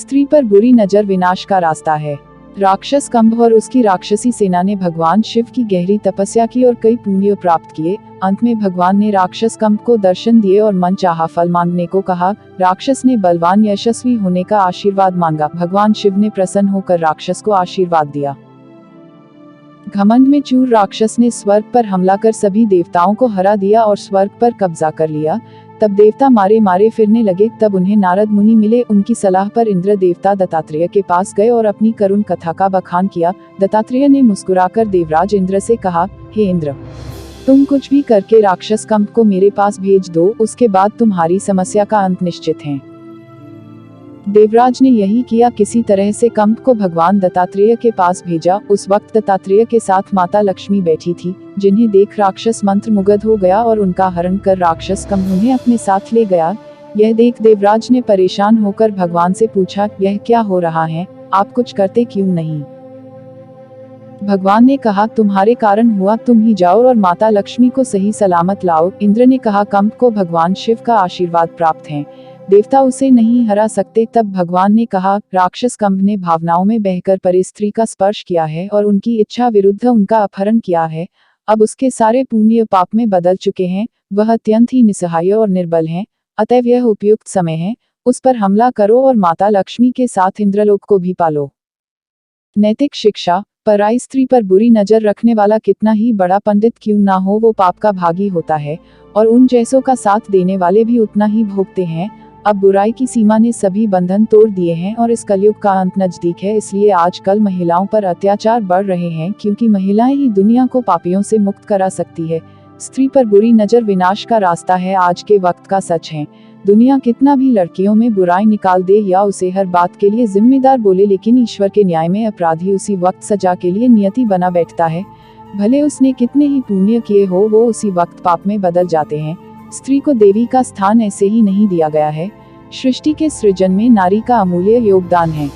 स्त्री पर बुरी नजर विनाश का रास्ता है। राक्षस कंभ और उसकी राक्षसी सेना ने भगवान शिव की गहरी तपस्या की और कई पुण्य प्राप्त किए। अंत में भगवान ने राक्षस कंभ को दर्शन दिए और मन चाहा फल मांगने को कहा। राक्षस ने बलवान यशस्वी होने का आशीर्वाद मांगा। भगवान शिव ने प्रसन्न होकर राक्षस को आशीर्वाद दिया। घमंड में चूर राक्षस ने स्वर्ग पर हमला कर सभी देवताओं को हरा दिया और स्वर्ग पर कब्जा कर लिया। तब देवता मारे मारे फिरने लगे। तब उन्हें नारद मुनि मिले। उनकी सलाह पर इंद्र देवता दत्तात्रेय के पास गए और अपनी करुण कथा का बखान किया। दत्तात्रेय ने मुस्कुराकर देवराज इंद्र से कहा, हे इंद्र, तुम कुछ भी करके राक्षस कंभ को मेरे पास भेज दो, उसके बाद तुम्हारी समस्या का अंत निश्चित है। देवराज ने यही किया। किसी तरह से कंभ को भगवान दत्तात्रेय के पास भेजा। उस वक्त दत्तात्रेय के साथ माता लक्ष्मी बैठी थी, जिन्हें देख राक्षस मंत्र मुग्ध हो गया और उनका हरण कर राक्षस कंभ उन्हें अपने साथ ले गया। यह देख देवराज ने परेशान होकर भगवान से पूछा, यह क्या हो रहा है, आप कुछ करते क्यों नहीं? भगवान ने कहा, तुम्हारे कारण हुआ, तुम ही जाओ और माता लक्ष्मी को सही सलामत लाओ। इंद्र ने कहा, कंभ को भगवान शिव का आशीर्वाद प्राप्त है, देवता उसे नहीं हरा सकते। तब भगवान ने कहा, राक्षस कंभ ने भावनाओं में बहकर परे स्त्री का स्पर्श किया है और उनकी इच्छा विरुद्ध उनका अपहरण किया है। अब उसके सारे पुण्य पाप में बदल चुके हैं। वह अत्यंत ही निसहाय और निर्बल है। अतएव यह उपयुक्त समय है, उस पर हमला करो और माता लक्ष्मी के साथ इंद्रलोक को भी पालो। नैतिक शिक्षा। पराई स्त्री पर बुरी नजर रखने वाला कितना ही बड़ा पंडित क्यों ना हो, वो पाप का भागी होता है और उन जैसों का साथ देने वाले भी उतना ही भोगते हैं। अब बुराई की सीमा ने सभी बंधन तोड़ दिए हैं और इस कलयुग का अंत नजदीक है। इसलिए आजकल महिलाओं पर अत्याचार बढ़ रहे हैं, क्योंकि महिलाएं ही दुनिया को पापियों से मुक्त करा सकती है। स्त्री पर बुरी नजर विनाश का रास्ता है, आज के वक्त का सच है। दुनिया कितना भी लड़कियों में बुराई निकाल दे या उसे हर बात के लिए जिम्मेदार बोले, लेकिन ईश्वर के न्याय में अपराधी उसी वक्त सजा के लिए नियति बना बैठता है। भले उसने कितने ही पुण्य किए हो, वो उसी वक्त पाप में बदल जाते हैं। स्त्री को देवी का स्थान ऐसे ही नहीं दिया गया है। सृष्टि के सृजन में नारी का अमूल्य योगदान है।